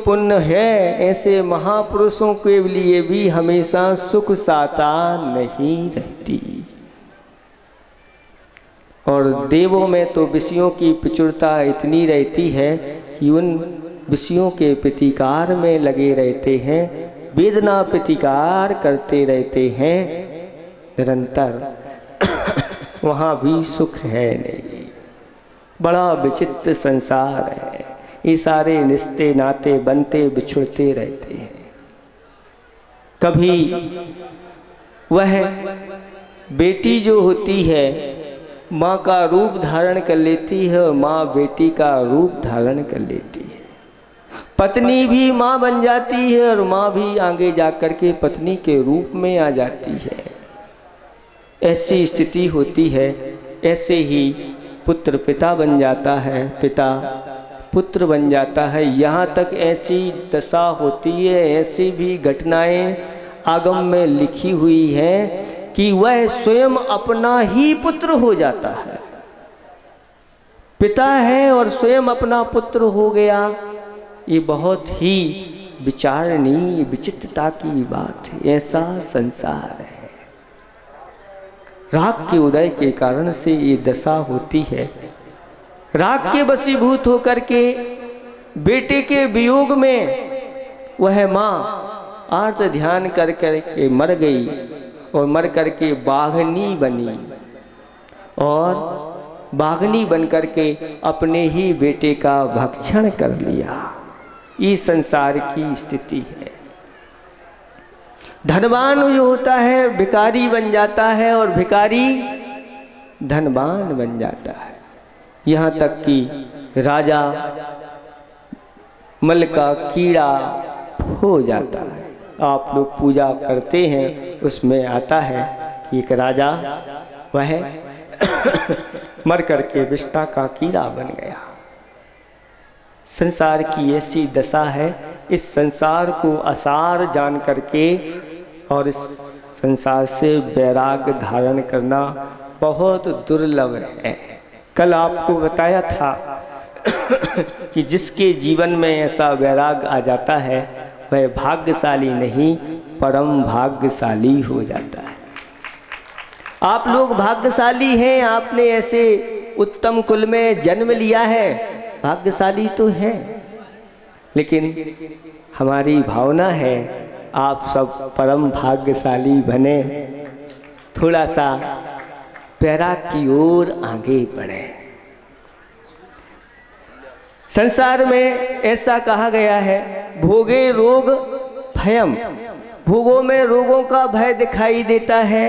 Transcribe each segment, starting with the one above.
पुण्य है, ऐसे महापुरुषों के लिए भी हमेशा सुख साता नहीं रहती। और देवों में तो विषयों की प्रचुरता इतनी रहती है कि उन विषयों के प्रतिकार में लगे रहते हैं, वेदना प्रतिकार करते रहते हैं निरंतर। वहाँ भी सुख है नहीं। बड़ा विचित्र संसार है। ये सारे रिश्ते नाते बनते बिछुड़ते रहते हैं। कभी वह बेटी जो होती है माँ का रूप धारण कर लेती है और माँ बेटी का रूप धारण कर लेती है। पत्नी भी माँ बन जाती है और माँ भी आगे जाकर के पत्नी के रूप में आ जाती है। ऐसी स्थिति होती है। ऐसे ही पुत्र पिता बन जाता है, पिता पुत्र बन जाता है। यहाँ तक ऐसी दशा होती है, ऐसी भी घटनाएं आगम में लिखी हुई हैं कि वह स्वयं अपना ही पुत्र हो जाता है। पिता है और स्वयं अपना पुत्र हो गया। ये बहुत ही विचारणीय विचित्रता की बात है। ऐसा संसार है। राग के उदय के कारण से ये दशा होती है। राग के वशीभूत होकर के बेटे के वियोग में वह माँ आर्त ध्यान कर के मर गई और मर करके बाघनी बनी और बाघनी बन करके अपने ही बेटे का भक्षण कर लिया। ये संसार की स्थिति है। धनवान जो होता है भिखारी बन जाता है और भिखारी धनवान बन जाता है। यहाँ तक कि राजा मल का कीड़ा हो जाता है। आप लोग पूजा करते हैं, उसमें आता है कि एक राजा वह मर करके विष्ठा का कीड़ा बन गया। संसार की ऐसी दशा है। इस संसार को असार जान करके और इस संसार से वैराग धारण करना बहुत दुर्लभ है। कल आपको बताया था कि जिसके जीवन में ऐसा वैराग आ जाता है वह भाग्यशाली नहीं परम भाग्यशाली हो जाता है। आप लोग भाग्यशाली हैं, आपने ऐसे उत्तम कुल में जन्म लिया है, भाग्यशाली तो हैं। लेकिन हमारी भावना है आप सब परम भाग्यशाली बने, थोड़ा सा वैराग की ओर आगे बढ़े। संसार में ऐसा कहा गया है, भोगे रोग भयम, भोगों में रोगों का भय दिखाई देता है।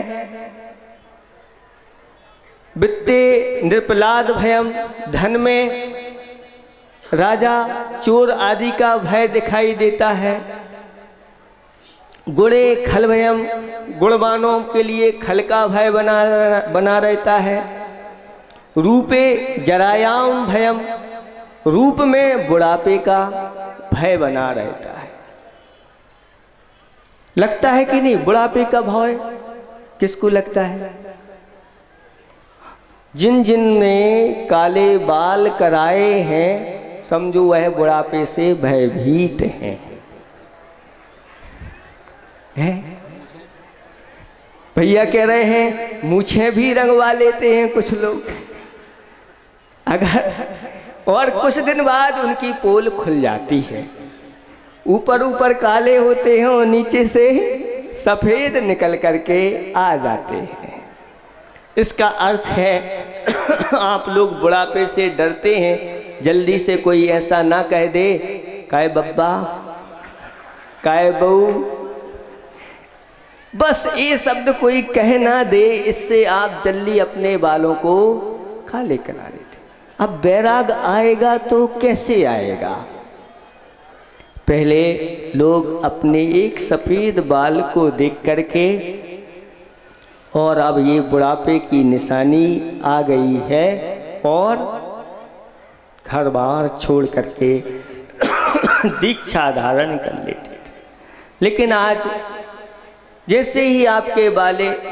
वित्ते नृपलाद भयम, धन में राजा चोर आदि का भय दिखाई देता है। गुणे खल भयम, गुणवानों के लिए खल का भय बना रहता है। रूपे जरायाम भयम, रूप में बुढ़ापे का भय बना रहता है। लगता है कि नहीं बुढ़ापे का भय? किसको लगता है? जिन जिन ने काले बाल कराए हैं समझो वह बुढ़ापे से भयभीत हैं। भैया कह रहे हैं मूछें भी रंगवा लेते हैं कुछ लोग, अगर और कुछ दिन बाद उनकी पोल खुल जाती है। ऊपर ऊपर काले होते हैं और नीचे से सफेद निकल करके आ जाते हैं। इसका अर्थ है आप लोग बुढ़ापे से डरते हैं। जल्दी से कोई ऐसा ना कह दे काय बब्बा काय बहू, बस ये शब्द कोई कह ना दे, इससे आप जल्दी अपने बालों को काले करा लेते। अब वैराग आएगा तो कैसे आएगा? पहले लोग अपने एक सफ़ेद बाल को देख करके, और अब ये बुढ़ापे की निशानी आ गई है और घर बार छोड़ करके दीक्षा धारण कर लेते थे। लेकिन आज जैसे ही आपके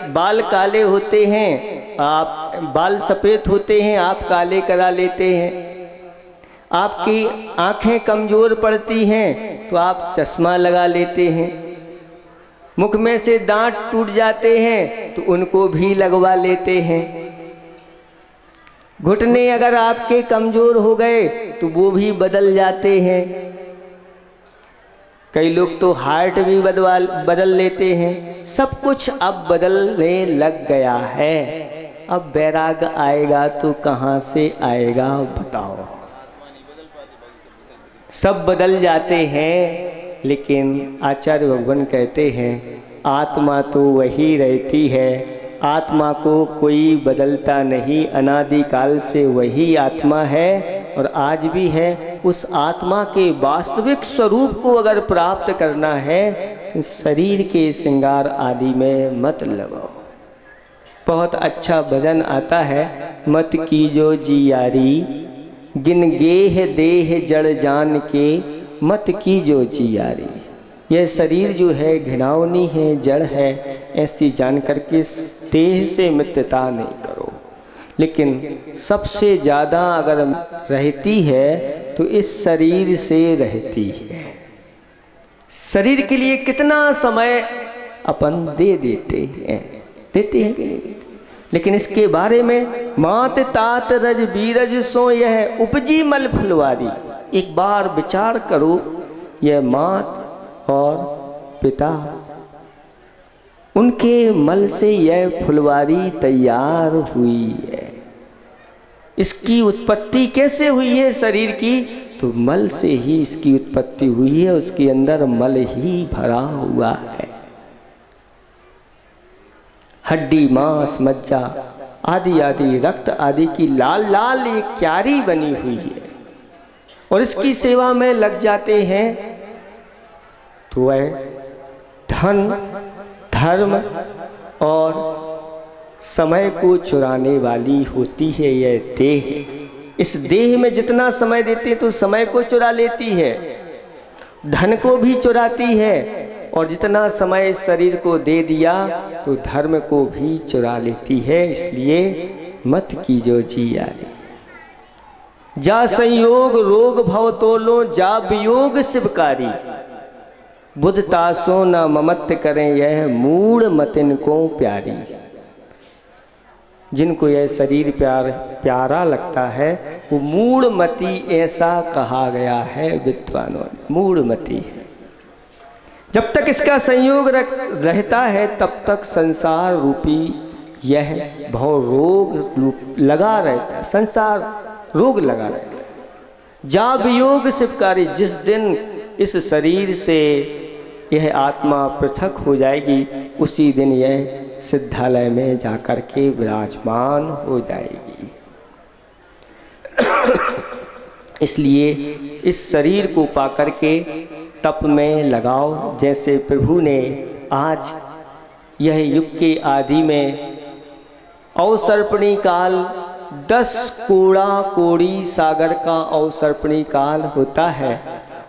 बाल काले होते हैं, आप बाल सफ़ेद होते हैं, आप काले करा लेते हैं। आपकी आंखें कमज़ोर पड़ती हैं तो आप चश्मा लगा लेते हैं, मुख में से दांत टूट जाते हैं तो उनको भी लगवा लेते हैं, घुटने अगर आपके कमजोर हो गए तो वो भी बदल जाते हैं, कई लोग तो हार्ट भी बदल लेते हैं। सब कुछ अब बदलने लग गया है। अब वैराग आएगा तो कहाँ से आएगा बताओ। सब बदल जाते हैं, लेकिन आचार्य भगवान कहते हैं आत्मा तो वही रहती है, आत्मा को कोई बदलता नहीं, अनादिकाल से वही आत्मा है और आज भी है। उस आत्मा के वास्तविक स्वरूप को अगर प्राप्त करना है तो शरीर के श्रृंगार आदि में मत लगाओ। बहुत अच्छा भजन आता है, मत कीजो जियारी गिन गेह देह जड़ जान के, मत कीजो जियारी। यह शरीर जो है घिनौनी है, जड़ है, ऐसी जान करके देह से मित्रता नहीं करो। लेकिन सबसे ज़्यादा अगर रहती है तो इस शरीर से रहती है। शरीर के लिए कितना समय अपन दे देते हैं कि नहीं? लेकिन इसके बारे में मात तात रज बीरज सो यह उपजी मल फुलवारी। एक बार विचार करो, यह मात और पिता, उनके मल से यह फुलवारी तैयार हुई है। इसकी उत्पत्ति कैसे हुई है शरीर की? तो मल से ही इसकी उत्पत्ति हुई है, उसके अंदर मल ही भरा हुआ है। हड्डी मांस मज्जा आदि आदि रक्त आदि की लाल लाल एक क्यारी बनी हुई है, और इसकी सेवा में लग जाते हैं तो वह धन धर्म और समय को चुराने वाली होती है यह देह। इस देह में जितना समय देते तो समय को चुरा लेती है, धन को भी चुराती है, और जितना समय शरीर को दे दिया तो धर्म को भी चुरा लेती है। इसलिए मत कीजो जियारी। जा संयोग रोग भव तोलो, जा वियोग शिवकारी। बुध तासो न ममत करें यह, मूढ़ मतिन को प्यारी। जिनको यह शरीर प्यारा लगता है वो मूढ़मती ऐसा कहा गया है विद्वानों ने, मूढ़मती है। जब तक इसका संयोग रहता है तब तक संसार रूपी यह भव रोग लगा रहता है, संसार रोग लगा रहता है। जा वियोग शिवकारी, जिस दिन इस शरीर से यह आत्मा पृथक हो जाएगी उसी दिन यह सिद्धालय में जाकर के विराजमान हो जाएगी। इसलिए इस शरीर को पाकर के तप में लगाओ। जैसे प्रभु ने आज यह युग के आदि में अवसर्पणी काल 10 कोड़ा कोड़ी सागर का अवसर्पणी काल होता है।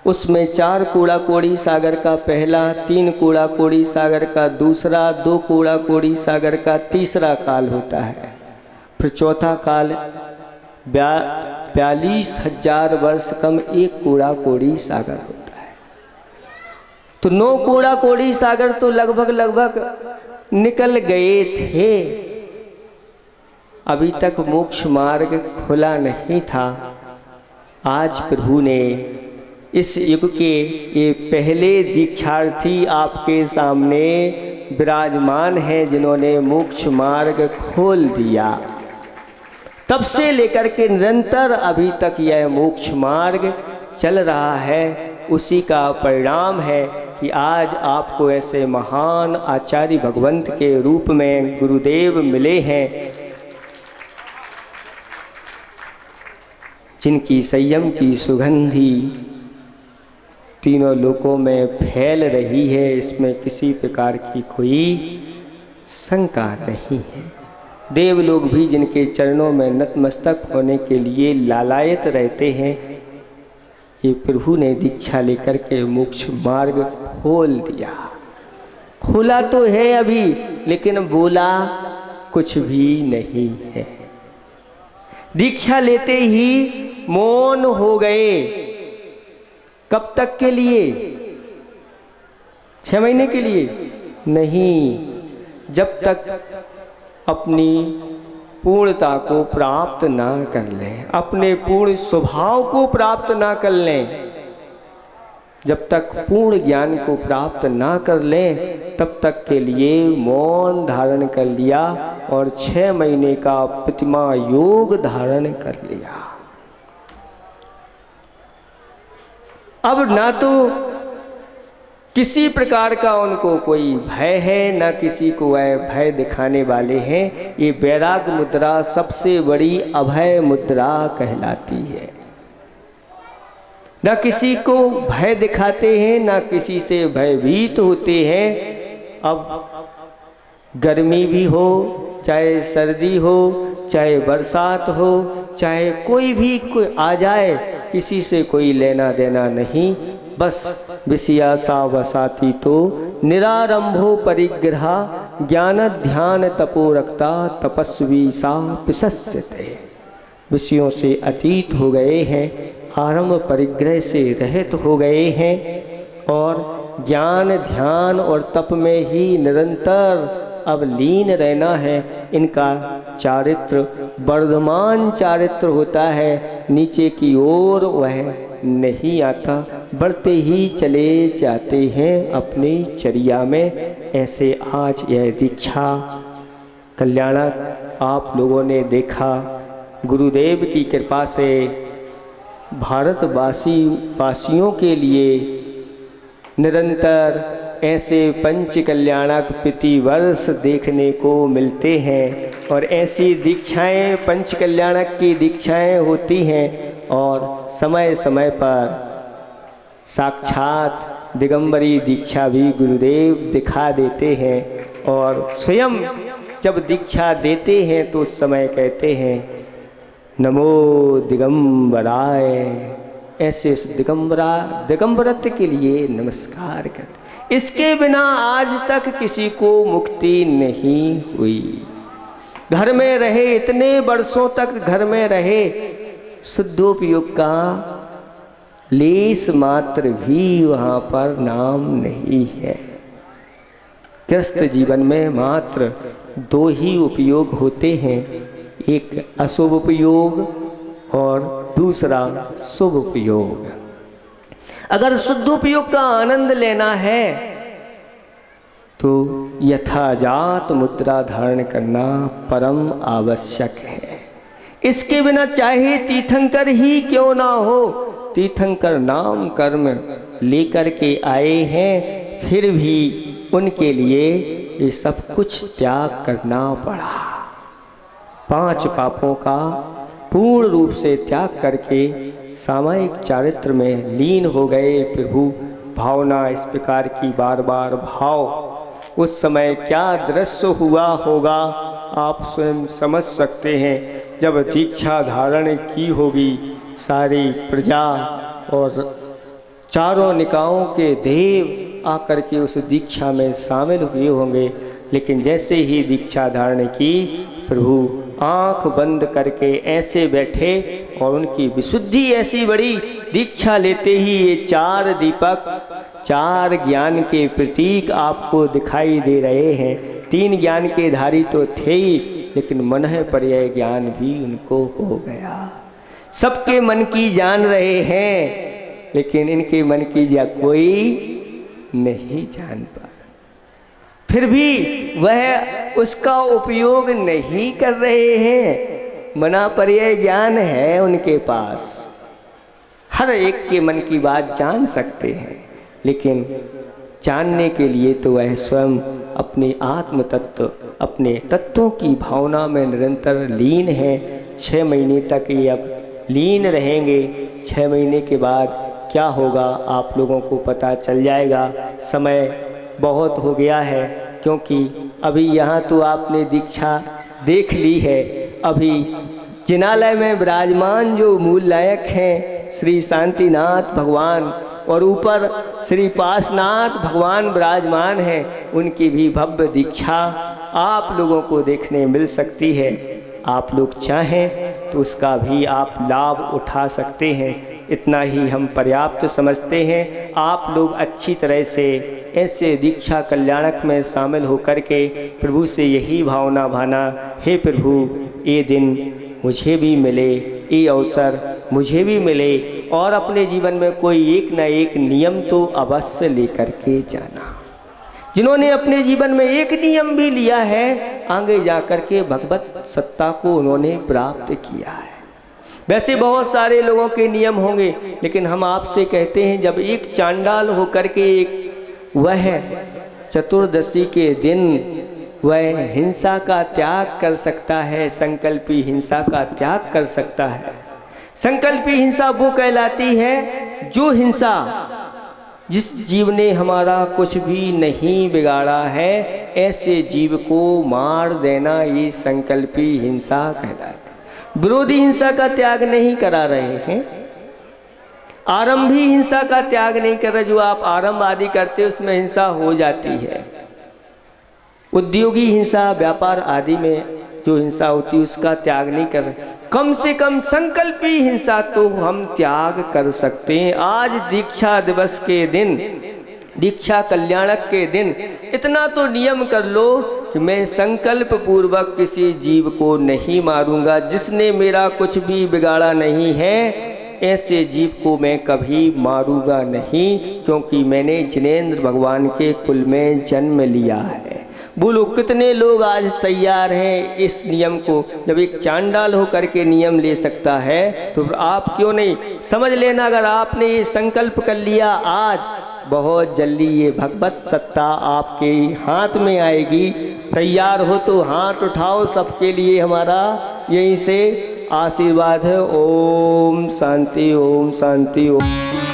उसमें 4 कोड़ा कोड़ी सागर का पहला, 3 कोड़ा कोड़ी सागर का दूसरा, 2 कोड़ा कोड़ी सागर का तीसरा काल होता है। फिर चौथा काल 42,000 वर्ष कम 1 कोड़ा कोड़ी सागर होता है। तो 9 कोड़ा कोड़ी सागर तो लगभग निकल गए थे। अभी तक मोक्ष मार्ग खुला नहीं था। आज प्रभु ने इस युग के ये पहले दीक्षार्थी आपके सामने विराजमान हैं जिन्होंने मोक्ष मार्ग खोल दिया। तब से लेकर के निरंतर अभी तक यह मोक्ष मार्ग चल रहा है। उसी का परिणाम है कि आज आपको ऐसे महान आचार्य भगवंत के रूप में गुरुदेव मिले हैं, जिनकी संयम की सुगंधी तीनों लोकों में फैल रही है। इसमें किसी प्रकार की कोई शंका नहीं है। देवलोग भी जिनके चरणों में नतमस्तक होने के लिए लालायत रहते हैं, ये प्रभु ने दीक्षा लेकर के मोक्ष मार्ग खोल दिया। खोला तो है अभी, लेकिन बोला कुछ भी नहीं है। दीक्षा लेते ही मौन हो गए। कब तक के लिए? 6 महीने के लिए नहीं, जब तक अपनी पूर्णता को प्राप्त ना कर लें, अपने पूर्ण स्वभाव को प्राप्त ना कर लें, जब तक पूर्ण ज्ञान को प्राप्त ना कर लें तब तक के लिए मौन धारण कर लिया और 6 महीने का प्रतिमा योग धारण कर लिया। अब ना तो किसी प्रकार का उनको कोई भय है, ना किसी को वह भय दिखाने वाले हैं। ये वैराग मुद्रा सबसे बड़ी अभय मुद्रा कहलाती है। ना किसी को भय दिखाते हैं, ना किसी से भयभीत होते हैं। अब गर्मी भी हो, चाहे सर्दी हो, चाहे बरसात हो, चाहे कोई भी कोई आ जाए, किसी से कोई लेना देना नहीं। बस विषया सा वसाती तो निरारंभो परिग्रह ज्ञान ध्यान तपो रक्ता तपस्वी सा पिशस्यते। विषयों से अतीत हो गए हैं, आरंभ परिग्रह से रहित हो गए हैं और ज्ञान ध्यान और तप में ही निरंतर अब लीन रहना है। इनका चारित्र वर्धमान चारित्र होता है, नीचे की ओर वह नहीं आता, बढ़ते ही चले जाते हैं अपनी चर्या में। ऐसे आज यह दीक्षा कल्याणक आप लोगों ने देखा, गुरुदेव की कृपा से वासियों के लिए निरंतर ऐसे पंच कल्याणक प्रतिवर्ष देखने को मिलते हैं और ऐसी दीक्षाएं पंच कल्याणक की दीक्षाएं होती हैं और समय समय पर साक्षात दिगंबरी दीक्षा भी गुरुदेव दिखा देते हैं और स्वयं जब दीक्षा देते हैं तो उस समय कहते हैं नमो दिगंबराय। ऐसे उस दिगंबरत्व के लिए नमस्कार करते। इसके बिना आज तक किसी को मुक्ति नहीं हुई। घर में रहे, इतने वर्षों तक घर में रहे, शुद्धोपयोग का लेस मात्र भी वहाँ पर नाम नहीं है। गृहस्थ जीवन में मात्र 2 ही उपयोग होते हैं, एक अशुभ उपयोग और दूसरा शुभ उपयोग। अगर शुद्ध उपयोग का आनंद लेना है तो यथाजात मुद्रा धारण करना परम आवश्यक है। इसके बिना चाहे तीर्थंकर ही क्यों ना हो, तीर्थंकर नाम कर्म लेकर के आए हैं, फिर भी उनके लिए ये सब कुछ त्याग करना पड़ा। 5 पापों का पूर्ण रूप से त्याग करके सामायिक चारित्र में लीन हो गए प्रभु। भावना इस प्रकार की बार बार भाव, उस समय क्या दृश्य हुआ होगा आप स्वयं समझ सकते हैं। जब दीक्षा धारण की होगी, सारी प्रजा और चारों निकायों के देव आकर के उस दीक्षा में शामिल हुए होंगे। लेकिन जैसे ही दीक्षा धारण की, प्रभु आंख बंद करके ऐसे बैठे और उनकी विशुद्धि ऐसी बड़ी, दीक्षा लेते ही ये 4 दीपक, 4 ज्ञान के प्रतीक आपको दिखाई दे रहे हैं। 3 ज्ञान के धारी तो थे ही, लेकिन मनः पर्याय ज्ञान भी उनको हो गया। सबके मन की जान रहे हैं, लेकिन इनके मन की कोई नहीं जान पा। फिर भी वह उसका उपयोग नहीं कर रहे हैं। मना पर्याय ज्ञान है उनके पास, हर एक के मन की बात जान सकते हैं, लेकिन जानने के लिए तो वह स्वयं अपने आत्म तत्व, अपने तत्वों की भावना में निरंतर लीन है। 6 महीने तक ये अब लीन रहेंगे। 6 महीने के बाद क्या होगा आप लोगों को पता चल जाएगा। समय बहुत हो गया है, क्योंकि अभी यहाँ तो आपने दीक्षा देख ली है। अभी जिनालय में विराजमान जो मूल नायक हैं श्री शांतिनाथ भगवान और ऊपर श्री पाशनाथ भगवान विराजमान हैं, उनकी भी भव्य दीक्षा आप लोगों को देखने मिल सकती है। आप लोग चाहें तो उसका भी आप लाभ उठा सकते हैं। इतना ही हम पर्याप्त समझते हैं। आप लोग अच्छी तरह से ऐसे दीक्षा कल्याणक में शामिल होकर के प्रभु से यही भावना भाना, हे प्रभु ये दिन मुझे भी मिले, ये अवसर मुझे भी मिले, और अपने जीवन में कोई एक न एक नियम तो अवश्य लेकर के जाना। जिन्होंने अपने जीवन में एक नियम भी लिया है, आगे जाकर के भगवत सत्ता को उन्होंने प्राप्त किया है। वैसे बहुत सारे लोगों के नियम होंगे, लेकिन हम आपसे कहते हैं जब एक चांडाल होकर के एक वह चतुर्दशी के दिन वह हिंसा का त्याग कर सकता है, संकल्पी हिंसा का त्याग कर सकता है। संकल्पी हिंसा वो कहलाती है जो हिंसा जिस जीव ने हमारा कुछ भी नहीं बिगाड़ा है, ऐसे जीव को मार देना, ये संकल्पी हिंसा कहलाती है। विरोधी हिंसा का त्याग नहीं करा रहे हैं, आरंभी हिंसा का त्याग नहीं कर रहे। जो आप आरंभ आदि करते उसमें हिंसा हो जाती है। उद्योगी हिंसा, व्यापार आदि में जो हिंसा होती है उसका त्याग नहीं कर रहे। कम से कम संकल्पी हिंसा तो हम त्याग कर सकते हैं। आज दीक्षा दिवस के दिन, दीक्षा कल्याणक के दिन इतना तो नियम कर लो कि मैं संकल्प पूर्वक किसी जीव को नहीं मारूंगा। जिसने मेरा कुछ भी बिगाड़ा नहीं है, ऐसे जीव को मैं कभी मारूंगा नहीं, क्योंकि मैंने जिनेंद्र भगवान के कुल में जन्म लिया है। बोलो कितने लोग आज तैयार हैं इस नियम को। जब एक चांडाल होकर के नियम ले सकता है तो आप क्यों नहीं। समझ लेना, अगर आपने ये संकल्प कर लिया, आज बहुत जल्दी ये भगवत सत्ता आपके हाथ में आएगी। तैयार हो तो हाथ उठाओ, सबके लिए हमारा यहीं से आशीर्वाद है। ओम शांति, ओम शांति, ओम।